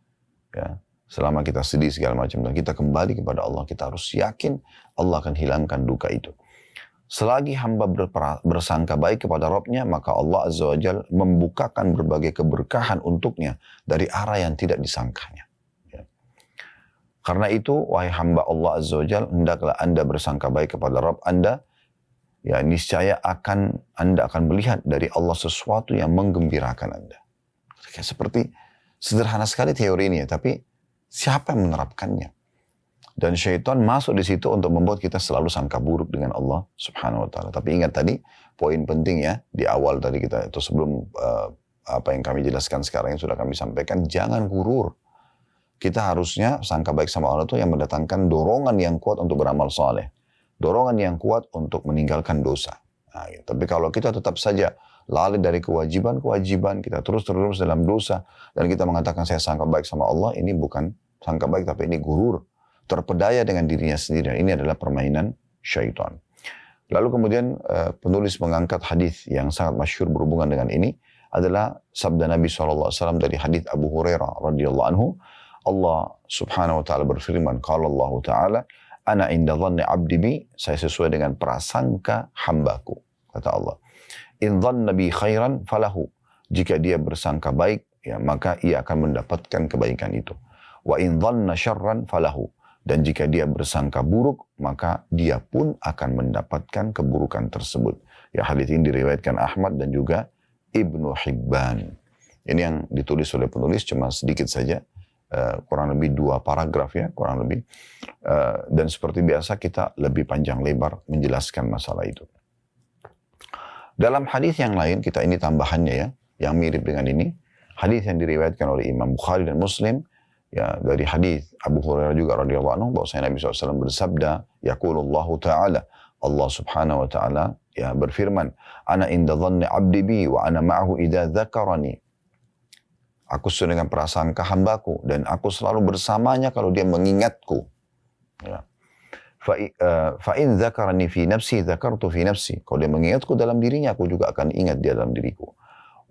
Ya, selama kita sedih segala macam dan kita kembali kepada Allah, kita harus yakin Allah akan hilangkan duka itu. Selagi hamba bersangka baik kepada Rabb-Nya, maka Allah Azza wa Jalla membukakan berbagai keberkahan untuknya dari arah yang tidak disangkanya. Ya. Karena itu, wahai hamba Allah Azza wa Jalla, hendaklah Anda bersangka baik kepada Rabb Anda, ya niscaya Anda akan melihat dari Allah sesuatu yang menggembirakan Anda. Kayak seperti sederhana sekali teori ini ya, tapi siapa yang menerapkannya? Dan syaitan masuk di situ untuk membuat kita selalu sangka buruk dengan Allah Subhanahu wa taala. Tapi ingat tadi poin penting ya di awal tadi kita itu sebelum apa yang kami jelaskan sekarang yang sudah kami sampaikan, jangan gurur. Kita harusnya sangka baik sama Allah itu yang mendatangkan dorongan yang kuat untuk beramal saleh. Dorongan yang kuat untuk meninggalkan dosa. Nah, gitu. Tapi kalau kita tetap saja lalai dari kewajiban-kewajiban, kita terus-terus dalam dosa, dan kita mengatakan saya sangka baik sama Allah, ini bukan sangka baik, tapi ini gurur. Terpedaya dengan dirinya sendiri, dan ini adalah permainan syaitan. Lalu kemudian penulis mengangkat hadis yang sangat masyhur berhubungan dengan ini, adalah sabda Nabi SAW dari hadis Abu Hurairah radhiyallahu anhu. Allah Subhanahu wa taala berfirman, qala Allah taala, ana inda dhanni 'abdi bi, saya sesuai dengan prasangka hambaku, kata Allah. In dhanna bi khairan falahu, jika dia bersangka baik, ya maka ia akan mendapatkan kebaikan itu. Wa in dhanna syarran falahu, dan jika dia bersangka buruk, maka dia pun akan mendapatkan keburukan tersebut. Ya, hadis ini diriwayatkan Ahmad dan juga Ibnu Hibban. Ini yang ditulis oleh penulis cuma sedikit saja, kurang lebih 2 paragraf ya, kurang lebih. Dan seperti biasa kita lebih panjang lebar menjelaskan masalah itu. Dalam hadis yang lain, kita ini tambahannya ya, yang mirip dengan ini. Hadis yang diriwayatkan oleh Imam Bukhari dan Muslim, ya, dari hadis Abu Hurairah juga radhiyallahu anhu, bahwasanya Nabi SAW bersabda, yaqulullahu ta'ala, Allah Subhanahu wa ta'ala ya berfirman, ana inda dhanni 'abdi bi wa ana ma'ahu idza dzakarani. Aku sesuai dengan prasangka hambaku, dan aku selalu bersamanya kalau dia mengingatku. Ya. Fa in dzakarani fi nafsi dzakartu fi nafsi. Kalau dia mengingatku dalam dirinya, aku juga akan ingat dia dalam diriku.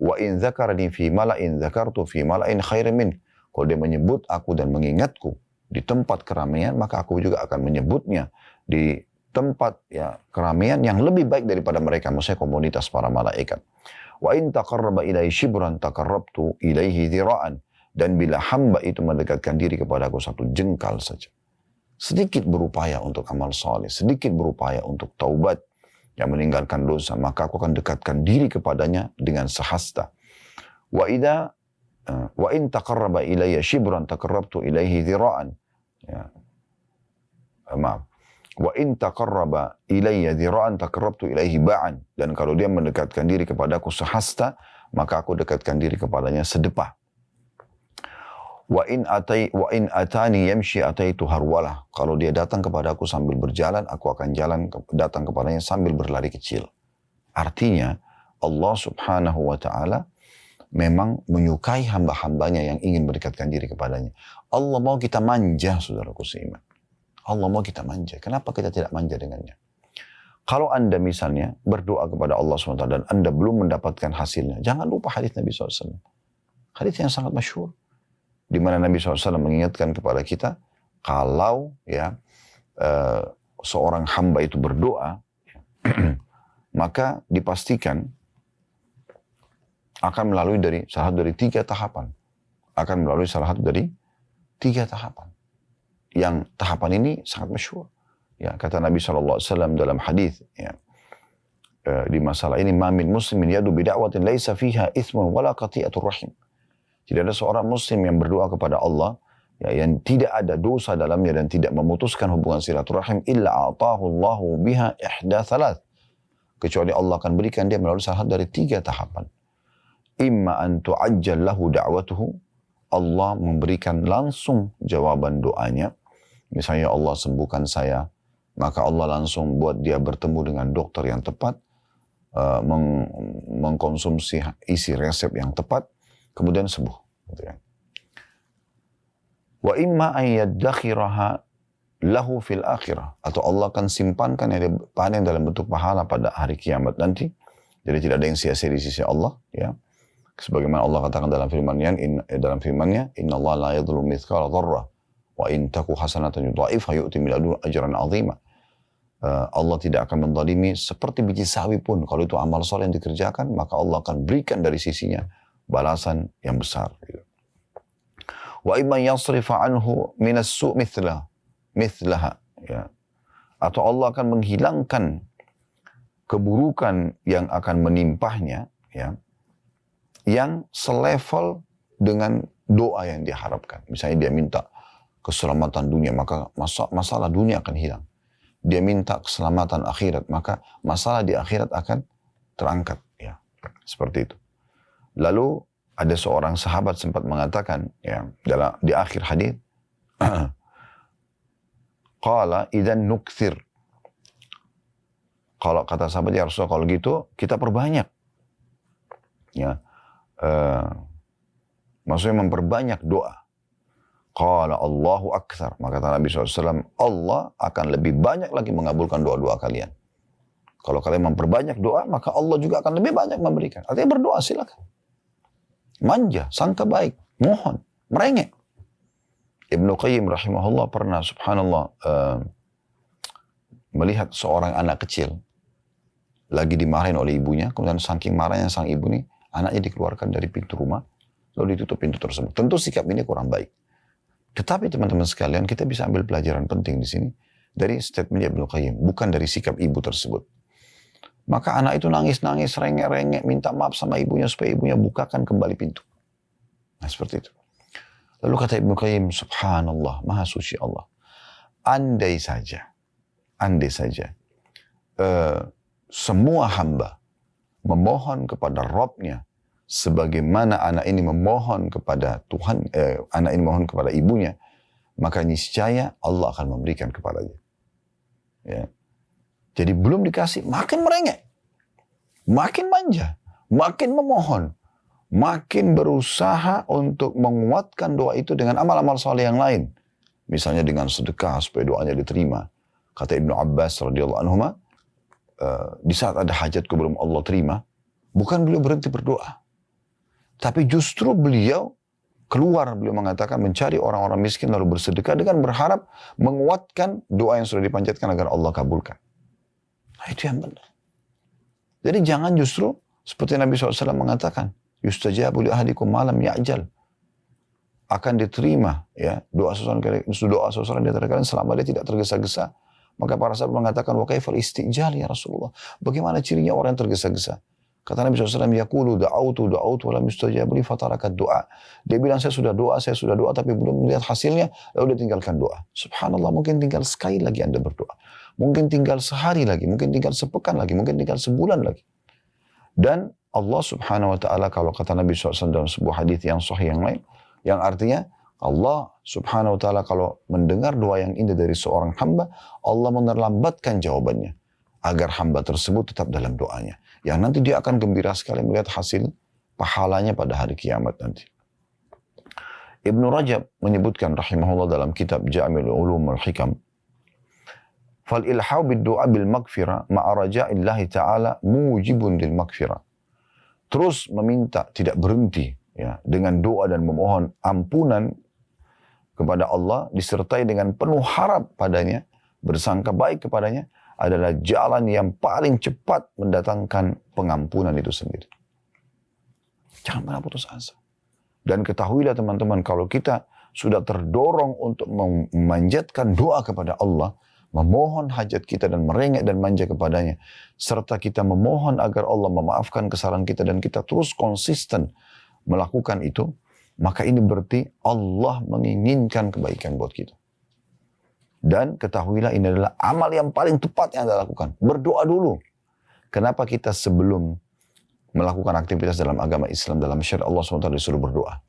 Wa in dzakarani fi mala'in dzakartu fi mala'in khairin min. Kalau dia menyebut aku dan mengingatku di tempat keramaian, maka aku juga akan menyebutnya di tempat ya keramaian yang lebih baik daripada mereka, maksudnya komunitas para malaikat. Wa in taqarraba ilaihi shibran taqarrabtu ilaihi dhira'an. Dan bila hamba itu mendekatkan diri kepadaku 1 jengkal saja, sedikit berupaya untuk amal saleh, sedikit berupaya untuk taubat, yang meninggalkan dosa, maka aku akan dekatkan diri kepadanya dengan sehasta. Wa in taqarraba ilayya shibran taqarrabtu ilaihi dhira'an. Ya. Maaf. Wa in taqarraba ilayya dhira'an taqarrabtu ilaihi ba'an. Dan kalau dia mendekatkan diri kepadaku sehasta, maka aku dekatkan diri kepadanya sedepah. Wa in atani yamshi ataitu harwalah. Kalau dia datang kepadaku sambil berjalan, aku akan datang kepadanya sambil berlari kecil. Artinya Allah Subhanahu wa ta'ala memang menyukai hamba-hambanya yang ingin mendekatkan diri kepadanya. Allah mau kita manja, saudaraku seiman. Allah mau kita manja. Kenapa kita tidak manja dengannya? Kalau Anda misalnya berdoa kepada Allah SWT dan Anda belum mendapatkan hasilnya, jangan lupa hadis Nabi SAW. Hadis yang sangat masyhur, di mana Nabi SAW mengingatkan kepada kita, kalau ya seorang hamba itu berdoa, maka dipastikan akan melalui salah satu dari 3 tahapan. Akan melalui salah satu dari 3 tahapan. Yang tahapan ini sangat masyhur. Ya, kata Nabi SAW dalam hadis ya, di masalah ini, ma min muslimin yadu bida'watin laisa fiha ithmun wala qati'atur rahim. Tidak ada seorang muslim yang berdoa kepada Allah ya, yang tidak ada dosa dalamnya dan tidak memutuskan hubungan silaturahim, illa a'tahu Allahu biha ihda thalath. Kecuali Allah akan berikan dia melalui salah satu dari 3 tahapan. Imma an tu'ajjal lahu da'watuhu, Allah memberikan langsung jawaban doanya. Misalnya Allah sembuhkan saya, maka Allah langsung buat dia bertemu dengan dokter yang tepat, mengkonsumsi isi resep yang tepat, kemudian sembuh. Gitu ya. Wa imma an yaddakhiraha lahu fil akhirah, atau Allah akan simpankan yang panen dalam bentuk pahala pada hari kiamat nanti. Jadi tidak ada yang sia-sia di sisi Allah. Ya. Sebagaimana Allah katakan dalam firman-Nya, Inna Allah la yadhlimu mithqala dzarrah wa in taku hasanatan yudha'ifha yu'ti min ladunhu ajran 'azima. Allah tidak akan menzalimi seperti biji sawi pun. Kalau itu amal saleh yang dikerjakan, maka Allah akan berikan dari sisinya balasan yang besar. Wa imma yasrifa anhu minas su' mithlaha. Ya. Atau Allah akan menghilangkan keburukan yang akan menimpahnya, ya, yang selevel dengan doa yang dia harapkan. Misalnya dia minta keselamatan dunia, maka masalah dunia akan hilang. Dia minta keselamatan akhirat, maka masalah di akhirat akan terangkat. Ya, seperti itu. Lalu ada seorang sahabat sempat mengatakan, ya, di akhir hadis, qala idzan nukthir. Kalau kata sahabat, ya Rasulullah, kalau gitu kita perbanyak. Ya, maksudnya memperbanyak doa. Qala Allahu akthar. Maka kata Nabi SAW, Allah akan lebih banyak lagi mengabulkan doa-doa kalian. Kalau kalian memperbanyak doa, maka Allah juga akan lebih banyak memberikan. Artinya berdoa silakan. Manja, sangka baik, mohon, merengek. Ibnu Qayyim rahimahullah pernah, subhanallah, melihat seorang anak kecil lagi dimarahin oleh ibunya, kemudian saking marahnya sang ibu nih, anaknya dikeluarkan dari pintu rumah, lalu ditutup pintu tersebut. Tentu sikap ini kurang baik. Tetapi teman-teman sekalian, kita bisa ambil pelajaran penting di sini dari statement Ibnu Qayyim, bukan dari sikap ibu tersebut. Maka anak itu nangis-nangis, rengek-rengek, minta maaf sama ibunya supaya ibunya bukakan kembali pintu. Nah, seperti itu. Lalu kata Ibnu Qayyim, subhanallah, maha suci Allah. Andai saja, semua hamba memohon kepada Rabbnya sebagaimana anak ini memohon kepada Tuhan, anak ini memohon kepada ibunya, maka niscaya Allah akan memberikan kepadanya. Ya. Jadi belum dikasih, makin merengek, makin manja, makin memohon, makin berusaha untuk menguatkan doa itu dengan amal-amal saleh yang lain. Misalnya dengan sedekah supaya doanya diterima. Kata Ibnu Abbas radhiyallahu anhuma, di saat ada hajatku belum Allah terima, bukan beliau berhenti berdoa. Tapi justru beliau mengatakan mencari orang-orang miskin lalu bersedekah dengan berharap menguatkan doa yang sudah dipanjatkan agar Allah kabulkan. Nah, itu yang benar. Jadi jangan justru seperti Nabi SAW mengatakan, yustajabu li ahadikum malam ya'jal. Akan diterima ya doa seseorang di antara kalian selama dia tidak tergesa-gesa. Maka para sahabat mengatakan, wa kaifal istijal ya Rasulullah. Bagaimana cirinya orang yang tergesa-gesa? Kata Nabi SAW, yaqulu da'autu wa lam yustajab li fatarakat doa. Dia bilang, saya sudah doa, tapi belum melihat hasilnya, lalu dia tinggalkan doa. Subhanallah, mungkin tinggal sekali lagi Anda berdoa. Mungkin tinggal sehari lagi, mungkin tinggal sepekan lagi, mungkin tinggal sebulan lagi. Dan Allah subhanahu wa ta'ala, kalau kata Nabi SAW dalam sebuah hadis yang sahih yang lain, yang artinya, Allah subhanahu wa ta'ala kalau mendengar doa yang indah dari seorang hamba, Allah menerlambatkan jawabannya. Agar hamba tersebut tetap dalam doanya. Yang nanti dia akan gembira sekali melihat hasil pahalanya pada hari kiamat nanti. Ibnu Rajab menyebutkan rahimahullah dalam kitab Jami'ul Ulum wal Hikam, fal ilhau bid du'a bil maghfirah ma'a raja'illahi ta'ala mujibun lil maghfirah. Terus meminta, tidak berhenti ya, dengan doa dan memohon ampunan kepada Allah disertai dengan penuh harap padanya, bersangka baik kepadanya, adalah jalan yang paling cepat mendatangkan pengampunan itu sendiri. Jangan pernah putus asa. Dan ketahuilah teman-teman, kalau kita sudah terdorong untuk memanjatkan doa kepada Allah, memohon hajat kita dan merengek dan manja kepadanya, serta kita memohon agar Allah memaafkan kesalahan kita dan kita terus konsisten melakukan itu, maka ini berarti Allah menginginkan kebaikan buat kita. Dan ketahuilah ini adalah amal yang paling tepat yang Anda lakukan. Berdoa dulu. Kenapa kita sebelum melakukan aktivitas dalam agama Islam, dalam syariat Allah SWT disuruh berdoa?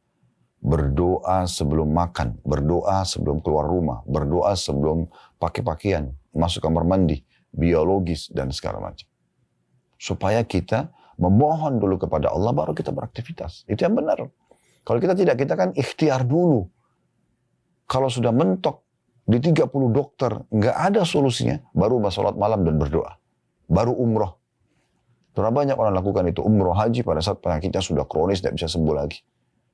Berdoa sebelum makan, berdoa sebelum keluar rumah, berdoa sebelum pakai pakaian, masuk kamar mandi, biologis, dan segala macam. Supaya kita memohon dulu kepada Allah, baru kita beraktivitas. Itu yang benar. Kalau kita tidak, kita kan ikhtiar dulu. Kalau sudah mentok, di 30 dokter, nggak ada solusinya, baru sholat malam dan berdoa. Baru umroh. Terlalu banyak orang lakukan itu, umroh haji pada saat penyakitnya sudah kronis, tidak bisa sembuh lagi.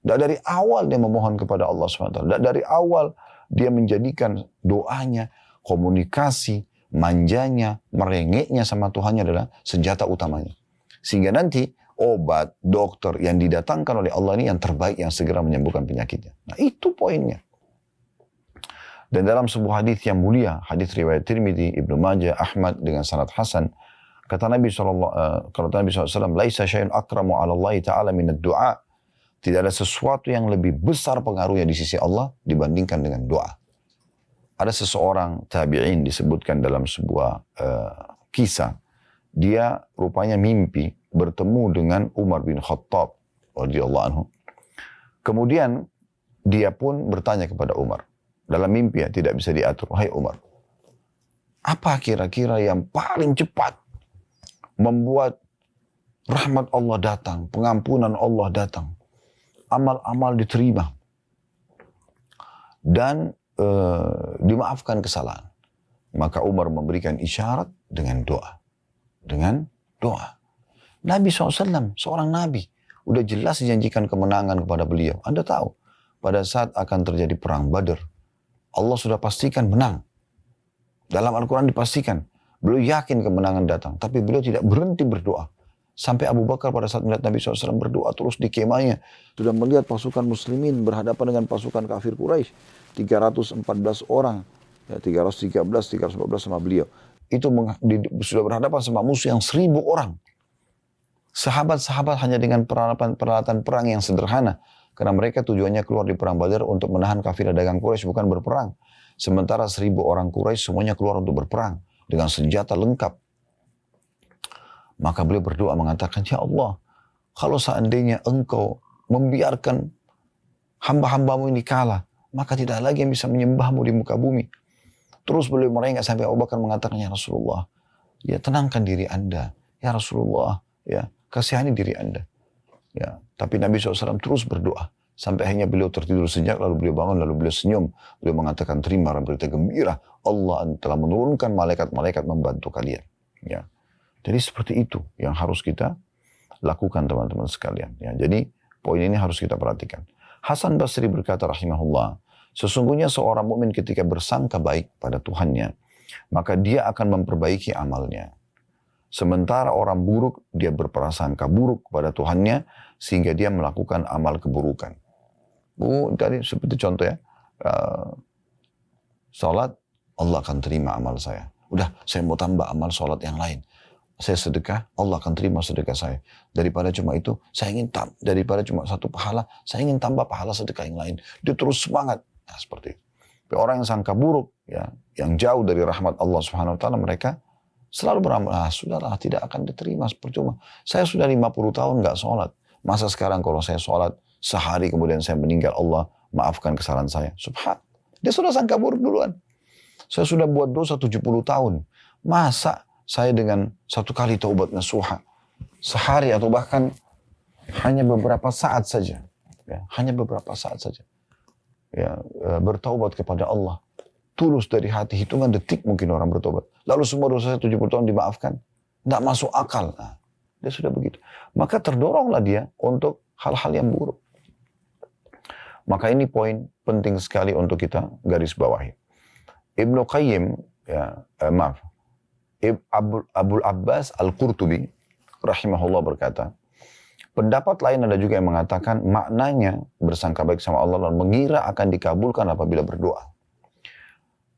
Dan dari awal dia memohon kepada Allah SWT. Dan dari awal dia menjadikan doanya, komunikasi, manjanya, merengeknya sama Tuhannya adalah senjata utamanya. Sehingga nanti obat, dokter yang didatangkan oleh Allah ini yang terbaik, yang segera menyembuhkan penyakitnya. Nah itu poinnya. Dan dalam sebuah hadis yang mulia, hadis riwayat Tirmidzi, Ibnu Majah, Ahmad dengan sanad hasan, Kata Nabi SAW, Laisa syai'un akramu ala Allah ta'ala minad du'a. Tidak ada sesuatu yang lebih besar pengaruhnya di sisi Allah dibandingkan dengan doa. Ada seseorang tabi'in disebutkan dalam sebuah kisah. Dia rupanya mimpi bertemu dengan Umar bin Khattab radhiyallahu anhu. Kemudian dia pun bertanya kepada Umar. Dalam mimpi ya, tidak bisa diatur. Hai Umar, apa kira-kira yang paling cepat membuat rahmat Allah datang, pengampunan Allah datang, amal-amal diterima, dan dimaafkan kesalahan? Maka Umar memberikan isyarat dengan doa. Dengan doa. Nabi SAW, seorang Nabi, udah jelas dijanjikan kemenangan kepada beliau. Anda tahu, pada saat akan terjadi perang Badar, Allah sudah pastikan menang. Dalam Al-Quran dipastikan. Beliau yakin kemenangan datang. Tapi beliau tidak berhenti berdoa. Sampai Abu Bakar pada saat melihat Nabi SAW berdoa terus di kemahnya. Sudah melihat pasukan muslimin berhadapan dengan pasukan kafir Quraisy. 314 orang. Ya, 314 sama beliau. Itu sudah berhadapan sama musuh yang 1.000 orang. Sahabat-sahabat hanya dengan peralatan perang yang sederhana. Karena mereka tujuannya keluar di perang Badar untuk menahan kafilah dagang Quraisy, bukan berperang. Sementara 1.000 orang Quraisy semuanya keluar untuk berperang. Dengan senjata lengkap. Maka beliau berdoa mengatakan, Ya Allah, kalau seandainya engkau membiarkan hamba-hambamu ini kalah, maka tidak lagi yang bisa menyembahmu di muka bumi. Terus beliau merengek sampai Abu Bakar mengatakan, Ya Rasulullah, ya tenangkan diri Anda. Ya Rasulullah, ya kasihani diri Anda. Ya, tapi Nabi SAW terus berdoa. Sampai akhirnya beliau tertidur senyap, lalu beliau bangun, lalu beliau senyum. Beliau mengatakan, terima berita gembira. Allah telah menurunkan malaikat-malaikat membantu kalian. Ya. Jadi seperti itu yang harus kita lakukan teman-teman sekalian. Ya. Jadi poin ini harus kita perhatikan. Hasan Basri berkata rahimahullah, sesungguhnya seorang mukmin ketika bersangka baik pada Tuhannya, maka dia akan memperbaiki amalnya. Sementara orang buruk, dia berprasangka buruk kepada Tuhannya, sehingga dia melakukan amal keburukan. Tadi seperti contoh ya, sholat, Allah akan terima amal saya. Udah, saya mau tambah amal sholat yang lain. Saya sedekah, Allah akan terima sedekah saya. Daripada cuma itu, saya ingin daripada cuma satu pahala, saya ingin tambah pahala sedekah yang lain. Dia terus semangat. Nah, seperti itu. Tapi orang yang sangka buruk, ya, yang jauh dari rahmat Allah Subhanahu Wa Taala, mereka selalu beramal, sudahlah, tidak akan diterima, percuma. Saya sudah 50 tahun nggak sholat. Masa sekarang kalau saya sholat, sehari kemudian saya meninggal, Allah maafkan kesalahan saya. Subhan. Dia sudah sangka buruk duluan. Saya sudah buat dosa 70 tahun. Masa saya dengan satu kali taubat nasuha, sehari atau bahkan hanya beberapa saat saja. Ya, hanya beberapa saat saja. Ya, bertaubat kepada Allah. Tulus dari hati, hitungan detik mungkin orang bertobat. Lalu semua dosa saya 70 tahun dimaafkan. Tidak masuk akal. Nah, dia sudah begitu. Maka terdoronglah dia untuk hal-hal yang buruk. Maka ini poin penting sekali untuk kita garis bawahi. Ibnu Qayyim, Abul Abbas Al-Qurtubi, rahimahullah berkata, pendapat lain ada juga yang mengatakan maknanya bersangka baik sama Allah dan mengira akan dikabulkan apabila berdoa.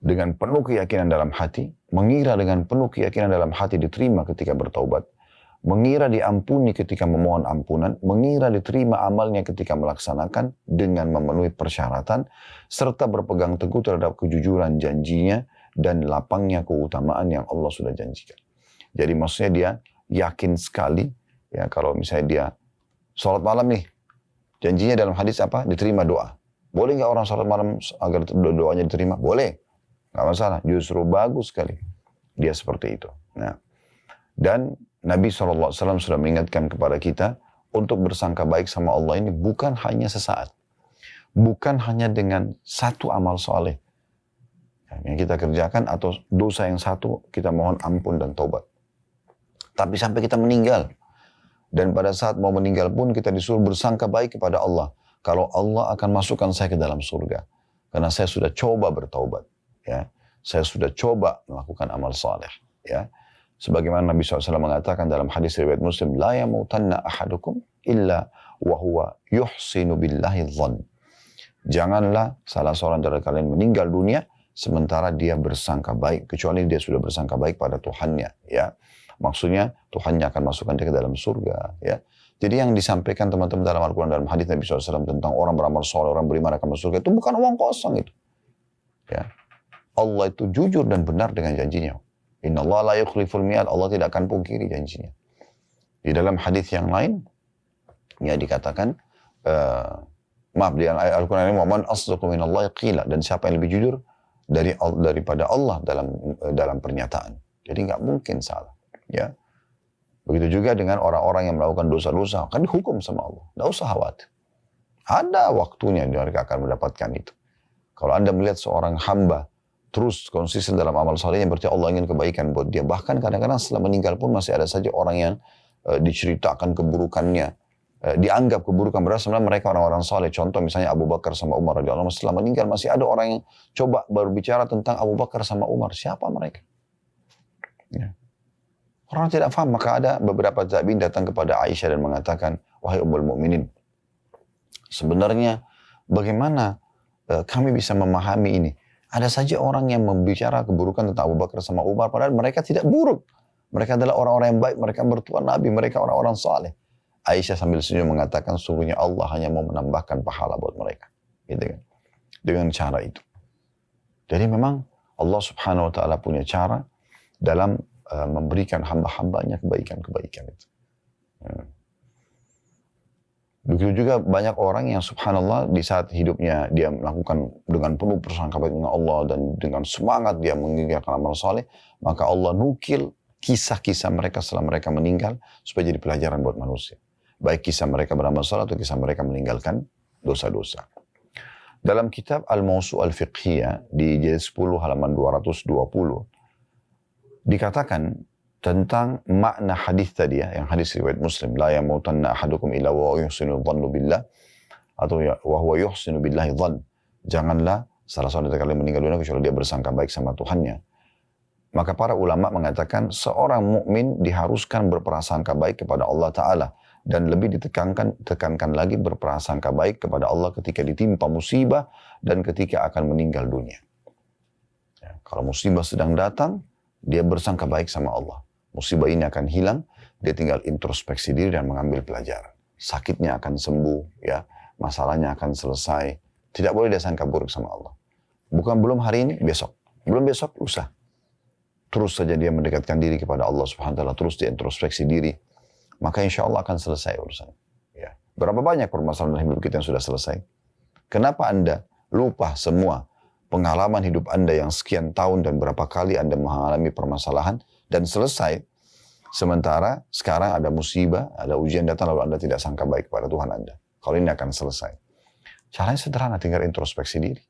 Dengan penuh keyakinan dalam hati, mengira dengan penuh keyakinan dalam hati diterima ketika bertaubat, mengira diampuni ketika memohon ampunan, mengira diterima amalnya ketika melaksanakan dengan memenuhi persyaratan, serta berpegang teguh terhadap kejujuran janjinya dan lapangnya keutamaan yang Allah sudah janjikan. Jadi maksudnya dia yakin sekali, ya kalau misalnya dia sholat malam nih, janjinya dalam hadis apa? Diterima doa. Boleh nggak orang sholat malam agar doanya diterima? Boleh. Nggak masalah, justru bagus sekali. Dia seperti itu. Nah, dan Nabi SAW sudah mengingatkan kepada kita untuk bersangka baik sama Allah ini bukan hanya sesaat. Bukan hanya dengan satu amal soleh yang kita kerjakan atau dosa yang satu kita mohon ampun dan taubat. Tapi sampai kita meninggal. Dan pada saat mau meninggal pun kita disuruh bersangka baik kepada Allah. Kalau Allah akan masukkan saya ke dalam surga. Karena saya sudah coba bertaubat. Ya, saya sudah coba melakukan amal saleh. Ya, sebagaimana Nabi SAW mengatakan dalam hadis riwayat Muslim, la yamutanna ahadukum illa wa huwa yuhsinu billahi dhann. Janganlah salah seorang dari kalian meninggal dunia sementara dia bersangka baik, kecuali dia sudah bersangka baik pada Tuhannya. Ya, Maksudnya Tuhannya akan masukkan dia ke dalam surga. Ya. Jadi yang disampaikan teman-teman dalam Al-Quran, dalam hadis Nabi SAW tentang orang beramal soleh, orang beriman akan masuk surga, itu bukan uang kosong itu. Ya. Allah itu jujur dan benar dengan janjinya. Inna Allah la yukhliful mi'ad, Allah tidak akan pungkiri janjinya. Di dalam hadis yang lain, ya dikatakan, maaf, di Al-Quran ini, "Man asdaqu minallahi qila," dan siapa yang lebih jujur daripada Allah dalam pernyataan. Jadi nggak mungkin salah. Ya. Begitu juga dengan orang-orang yang melakukan dosa-dosa, kan dihukum sama Allah. Nggak usah khawatir. Ada waktunya mereka akan mendapatkan itu. Kalau Anda melihat seorang hamba terus konsisten dalam amal salehnya, berarti Allah ingin kebaikan buat dia. Bahkan kadang-kadang setelah meninggal pun masih ada saja orang yang diceritakan keburukannya, dianggap keburukan, berarti sebenarnya mereka orang-orang saleh. Contoh misalnya Abu Bakar sama Umar radhiyallahu anhu, setelah meninggal masih ada orang yang coba berbicara tentang Abu Bakar sama Umar. Siapa mereka? Ya. Orang tidak paham, maka ada beberapa tabi'in datang kepada Aisyah dan mengatakan, "Wahai Ummul Mukminin, sebenarnya bagaimana kami bisa memahami ini? Ada saja orang yang membicara keburukan tentang Abu Bakar sama Umar, padahal mereka tidak buruk. Mereka adalah orang-orang yang baik, mereka mertua Nabi, mereka orang-orang saleh." Aisyah sambil senyum mengatakan, sungguhnya Allah hanya mau menambahkan pahala buat mereka. Gitu kan? Dengan cara itu. Jadi memang Allah Subhanahu wa Ta'ala punya cara dalam memberikan hamba-hambanya kebaikan-kebaikan itu. Begitu juga banyak orang yang subhanallah di saat hidupnya dia melakukan dengan penuh prasangka baik dengan Allah dan dengan semangat dia mengerjakan amal saleh, maka Allah nukil kisah-kisah mereka setelah mereka meninggal supaya jadi pelajaran buat manusia. Baik kisah mereka beramal saleh atau kisah mereka meninggalkan dosa-dosa. Dalam kitab Al-Mawsu' Al-Fiqhiyah di jilid 10 halaman 220 dikatakan tentang makna hadis tadi ya, yang hadis riwayat Muslim, la yamutanna ahadukum illa wa yuhsinu dhannu billah, atau wa huwa yuhsinu billahi dhann. Janganlah salah seorang dari kalian meninggal dunia kecuali dia bersangka baik sama Tuhannya. Maka para ulama mengatakan seorang mukmin diharuskan berprasangka baik kepada Allah Ta'ala, dan lebih tekankan lagi berprasangka baik kepada Allah ketika ditimpa musibah dan ketika akan meninggal dunia. Ya, kalau musibah sedang datang, dia bersangka baik sama Allah. Musibah ini akan hilang, dia tinggal introspeksi diri dan mengambil pelajaran. Sakitnya akan sembuh, ya, masalahnya akan selesai. Tidak boleh dia sangka buruk sama Allah. Bukan belum hari ini, besok. Belum besok, lusa. Terus saja dia mendekatkan diri kepada Allah Subhanahu wa Ta'ala, terus dia introspeksi diri. Maka insya Allah akan selesai urusan. Ya. Berapa banyak permasalahan hidup kita yang sudah selesai? Kenapa Anda lupa semua pengalaman hidup Anda yang sekian tahun dan berapa kali Anda mengalami permasalahan dan selesai, sementara sekarang ada musibah, ada ujian datang lalu Anda tidak sangka baik kepada Tuhan Anda. Kalau ini akan selesai. Caranya sederhana, tinggal introspeksi diri.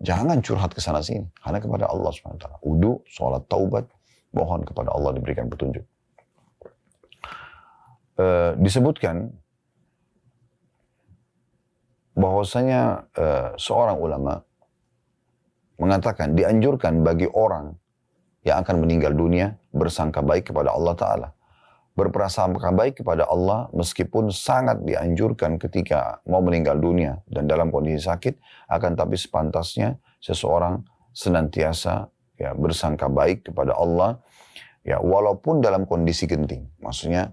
Jangan curhat ke sana sini, hanya kepada Allah SWT. Wudu, sholat, taubat, mohon kepada Allah diberikan petunjuk. Disebutkan bahwasanya seorang ulama mengatakan dianjurkan bagi orang yang akan meninggal dunia bersangka baik kepada Allah Ta'ala. Berprasangka baik kepada Allah meskipun sangat dianjurkan ketika mau meninggal dunia dan dalam kondisi sakit, akan tapi sepantasnya seseorang senantiasa ya, bersangka baik kepada Allah ya, walaupun dalam kondisi genting. Maksudnya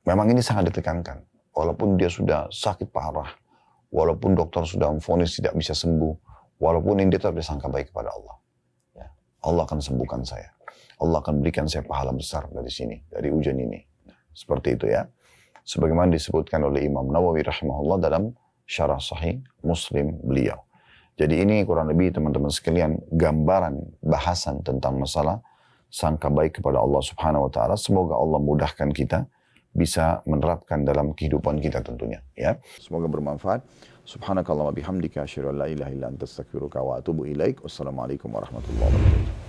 memang ini sangat ditekankan. Walaupun dia sudah sakit parah, walaupun dokter sudah memvonis tidak bisa sembuh, walaupun ini dia tetap bersangka baik kepada Allah. Ya, Allah akan sembuhkan saya. Allah akan berikan saya pahala besar dari sini, dari ujian ini. Nah, seperti itu ya. Sebagaimana disebutkan oleh Imam Nawawi rahimahullah dalam syarah sahih Muslim beliau. Jadi ini kurang lebih teman-teman sekalian gambaran bahasan tentang masalah sangka baik kepada Allah Subhanahu wa Ta'ala. Semoga Allah mudahkan kita bisa menerapkan dalam kehidupan kita tentunya ya. Semoga bermanfaat. Subhanakallahumma bihamdika asyhadu an la ilaha illa anta astaghfiruka wa atubu ilaik. Wassalamualaikum warahmatullahi wabarakatuh.